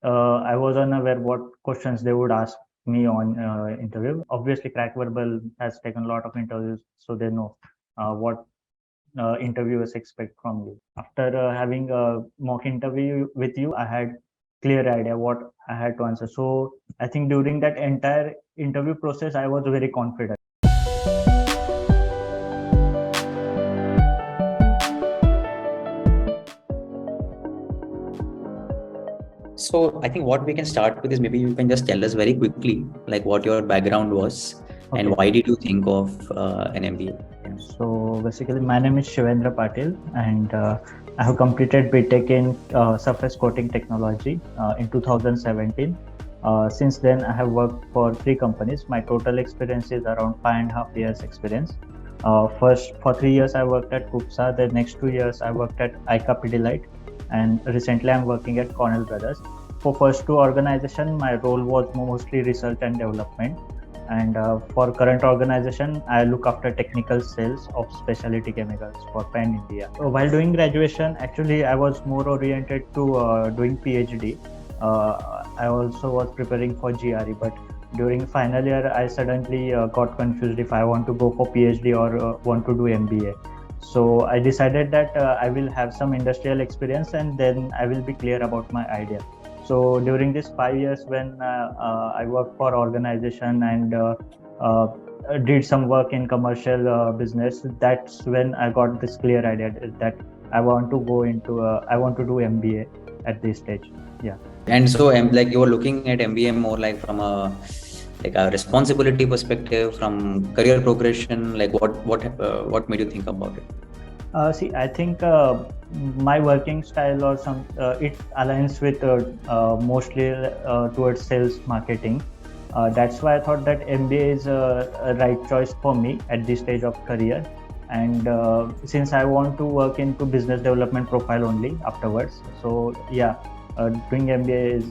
I was unaware what questions they would ask me on interview. Obviously, Crackverbal has taken a lot of interviews, so they know what interviewers expect from you. After having a mock interview with you, I had clear idea what I had to answer. So I think during that entire interview process, I was very confident. So I think what we can start with is maybe you can just tell us very quickly, like what your background was and Okay. why did you think of an MBA? Yeah. So basically, my name is Shivendra Patil, and I have completed B.Tech in surface coating technology in 2017. Since then, I have worked for 3 companies. My total experience is around 5.5 years experience. First, for 3 years, I worked at Kupsa. The next 2 years, I worked at ICA Pidilite, and recently, I'm working at Cornell Brothers. For first 2 organizations, my role was mostly research and development, and for current organization, I look after technical sales of specialty chemicals for Pan India. While doing graduation, actually I was more oriented to doing PhD. I also was preparing for GRE, but during final year I suddenly got confused if I want to go for PhD or want to do MBA. So I decided that I will have some industrial experience and then I will be clear about my idea. So during these 5 years, when I worked for organization and uh, did some work in commercial business, that's when I got this clear idea that I want to go into I want to do MBA at this stage. Yeah. And so like you were looking at MBA more like from a responsibility perspective, from career progression, like what made you think about it? See, I think my working style or some it aligns with mostly towards sales marketing. That's why I thought that MBA is a right choice for me at this stage of career. And since I want to work into business development profile only afterwards, so yeah, doing MBA is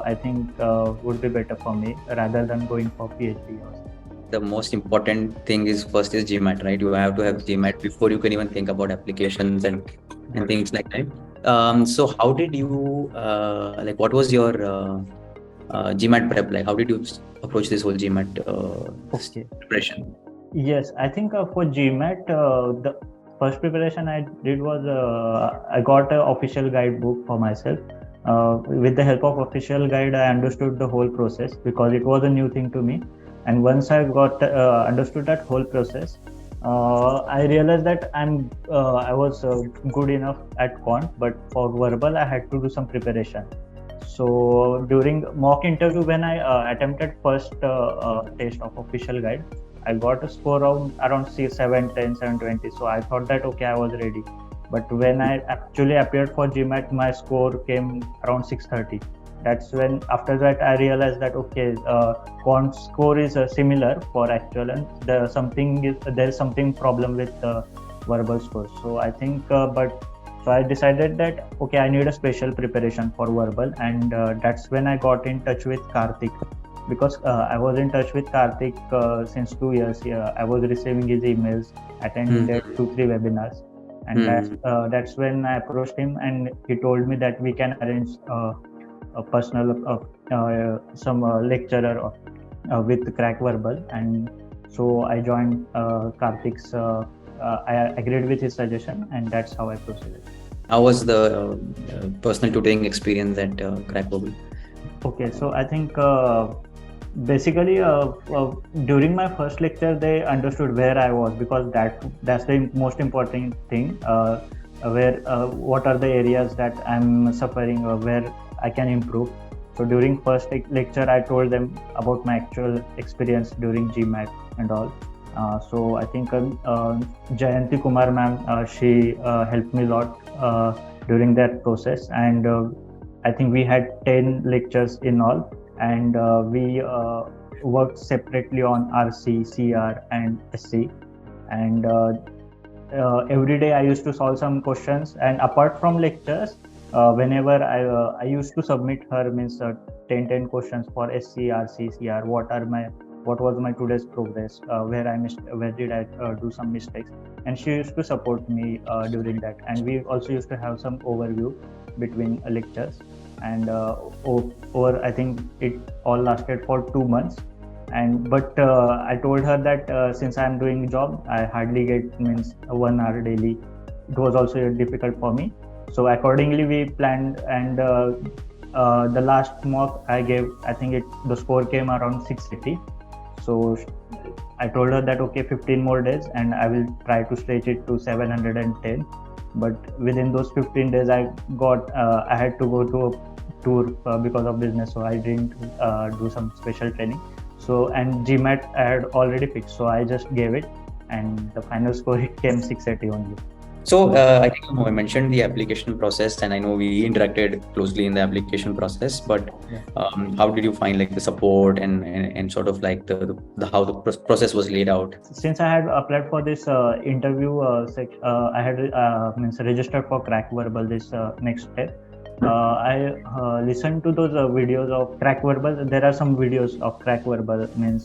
I think would be better for me rather than going for PhD. The most important thing is first is GMAT, right? You have to have GMAT before you can even think about applications and things like that. So how did you like? What was your GMAT prep like? How did you approach this whole GMAT Okay. preparation? Yes, I think for GMAT, the first preparation I did was I got an official guidebook for myself. With the help of official guide, I understood the whole process because it was a new thing to me. And once I got understood that whole process, I realized that I was good enough at quant, but for verbal, I had to do some preparation. So during mock interview, when I attempted first test of official guide, I got a score around 710, 720. So I thought that okay, I was ready. But when I actually appeared for GMAT, my score came around 630. That's when after that I realized that okay, quant score is similar for actual, and there's something problem with verbal score. So I think, but so I decided that okay, I need a special preparation for verbal, and that's when I got in touch with Karthik, because I was in touch with Karthik since 2 years. Yeah, I was receiving his emails, attended 2-3 webinars, and that's when I approached him, and he told me that we can arrange a personal some lecturer with Crackverbal, and so I joined Karthik's. I agreed with his suggestion, and that's how I proceeded. How was the personal tutoring experience at Crackverbal? Okay, so I think basically during my first lecture they understood where I was, because that's the most important thing. Where what are the areas that I'm suffering or where I can improve. So during first lecture I told them about my actual experience during GMAT and all. So I think Jayanti Kumar ma'am, she helped me a lot during that process, and I think we had 10 lectures in all, and we worked separately on RC, CR, and SC. And every day I used to solve some questions. And apart from lectures, whenever I used to submit her means 10 questions for SC, RC, CR. What was my today's progress? Where did I do some mistakes? And she used to support me during that. And we also used to have some overview between lectures. and over I think it all lasted for 2 months. And but I told her that since I'm doing job, I hardly get means 1 hour daily. It was also difficult for me. So accordingly, we planned, and the last mock I gave, I think the score came around 680. So I told her that okay, 15 more days, and I will try to stretch it to 710. But within those 15 days, I had to go to a tour because of business, so I didn't do some special training. So and GMAT I had already fixed, so I just gave it, and the final score it came 680 only. So I think you mentioned the application process, and I know we interacted closely in the application process. But how did you find like the support and sort of like the how the process was laid out? Since I had applied for this interview I had means registered for Crackverbal this next step. I listened to those videos of Crackverbal. There are some videos of Crackverbal, means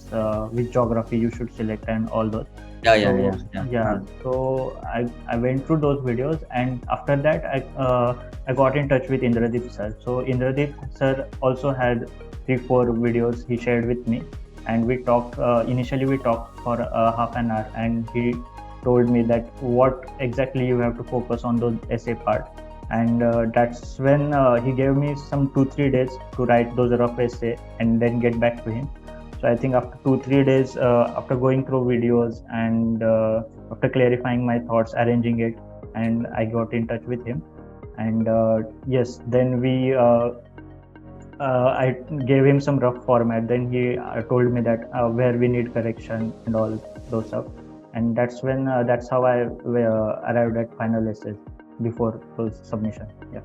which geography you should select and all those. So I went through those videos, and after that I got in touch with Indradeep sir. So Indradeep sir also had 3-4 videos he shared with me, and we talked. Initially we talked for half an hour, and he told me that what exactly you have to focus on those essay part. And that's when he gave me some 2-3 days to write those rough essay and then get back to him. So I think after 2-3 days, after going through videos and after clarifying my thoughts, arranging it, and I got in touch with him. And yes, then I gave him some rough format. Then he told me that where we need correction and all those stuff. And that's when that's how I arrived at final essays before those submission. Yeah.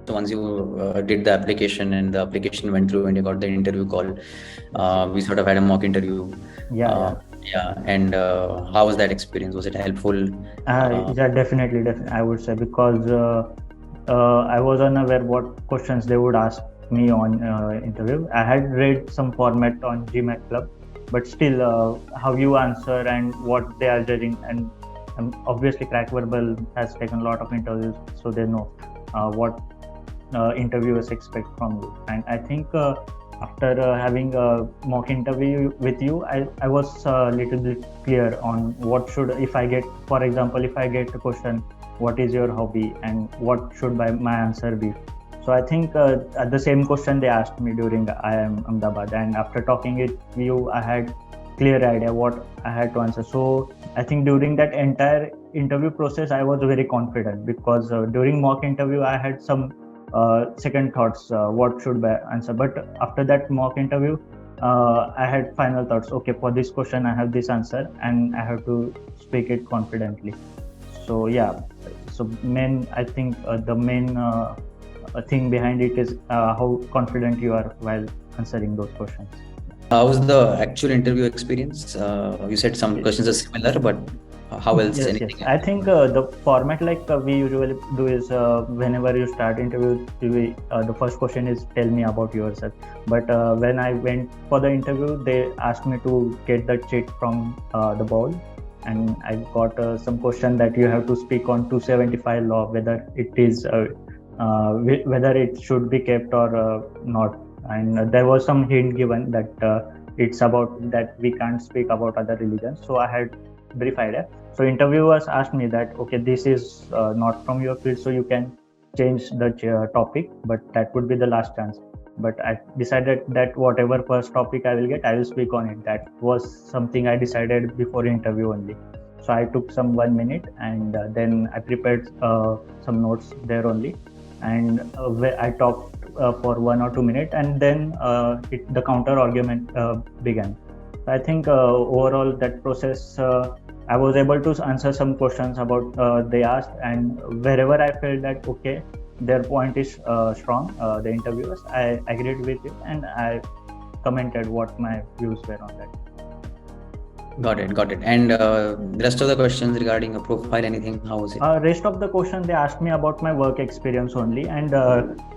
So once you did the application and the application went through and you got the interview call, we sort of had a mock interview. Yeah. And how was that experience? Was it helpful? Yeah, definitely. I would say, because I was unaware what questions they would ask me on interview. I had read some format on GMAT Club, but still, how you answer and what they are judging, and obviously Crackverbal has taken a lot of interviews, so they know what interviewers expect from you. And I think after having a mock interview with you, I was a little bit clear on what should, if I get, for example, if I get a question, what is your hobby and what should my answer be. So I think the same question they asked me during IIM Ahmedabad, and after talking it with you, I had clear idea what I had to answer. So I think during that entire interview process, I was very confident, because during mock interview, I had some second thoughts, what should I answer. But after that mock interview, I had final thoughts. Okay, for this question, I have this answer, and I have to speak it confidently. So yeah, so I think the main thing behind it is how confident you are while answering those questions. How was the actual interview experience? You said some questions are similar, but how else? Yes. I think the format like we usually do is whenever you start interview, the first question is tell me about yourself. But when I went for the interview, they asked me to get the cheat from the bowl, and I got some question that you have to speak on 275 law, whether it is whether it should be kept or not. And there was some hint given that it's about that we can't speak about other religions. So I had brief idea. So interviewers asked me that, okay, this is not from your field, so you can change the topic, but that would be the last chance. But I decided that whatever first topic I will get, I will speak on it. That was something I decided before interview only. So I took some 1 minute, and then I prepared some notes there only, and I talked for 1 or 2 minutes, and then the counter argument began. I think overall that process, I was able to answer some questions about they asked, and wherever I felt that okay, their point is strong, the interviewers, I agreed with it, and I commented what my views were on that. Got it. And the rest of the questions regarding a profile, anything, how was it? Rest of the questions they asked me about my work experience only, and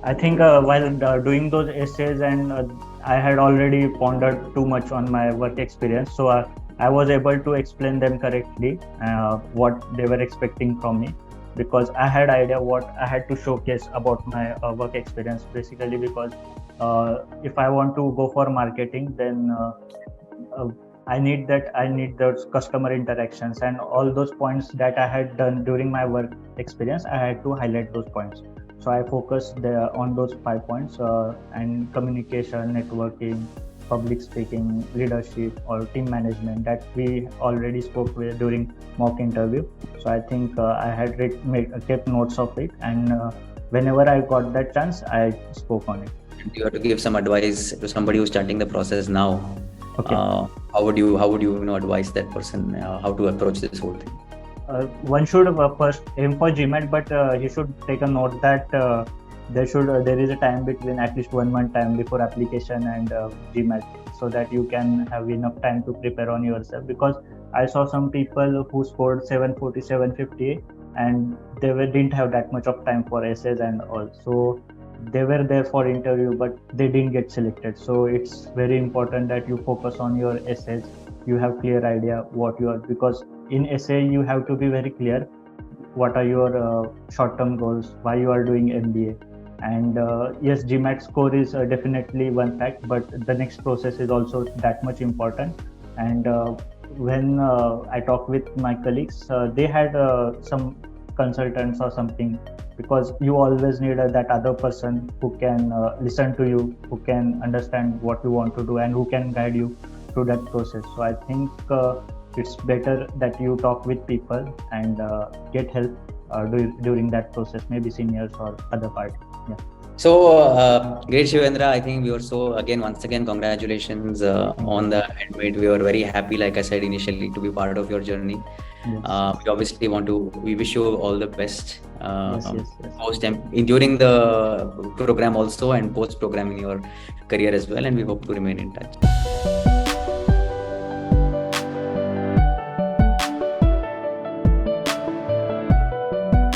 I think while doing those essays, and I had already pondered too much on my work experience, so I was able to explain them correctly what they were expecting from me. because I had idea what I had to showcase about my work experience. Basically, because if I want to go for marketing, then uh, I need those customer interactions and all those points that I had done during my work experience. I had to highlight those points. So I focused on those 5 points, and communication, networking, public speaking, leadership, or team management that we already spoke with during mock interview. So I think I had kept notes of it, and whenever I got that chance, I spoke on it. You have to give some advice to somebody who's starting the process now. Okay. How would you advise that person how to approach this whole thing? One should first aim for GMAT, but he should take a note that there is a time between at least 1 month time before application and GMAT, so that you can have enough time to prepare on yourself. Because I saw some people who scored 740, 750, and didn't have that much of time for essays and all. So they were there for interview, but they didn't get selected. So it's very important that you focus on your essays. You have clear idea what you are, because in essay you have to be very clear what are your short-term goals, why you are doing MBA. And yes, GMAT score is definitely one fact, but the next process is also that much important. And when I talk with my colleagues, they had some consultants or something, because you always need that other person who can listen to you, who can understand what you want to do, and who can guide you through that process. So I think it's better that you talk with people and get help during that process, maybe seniors or other party. Yeah. So great, Shivendra. I think we were once again, congratulations on the handmade. We were very happy, like I said initially, to be part of your journey. Yes. We obviously we wish you all the best during the program also, and post program in your career as well. And we hope to remain in touch.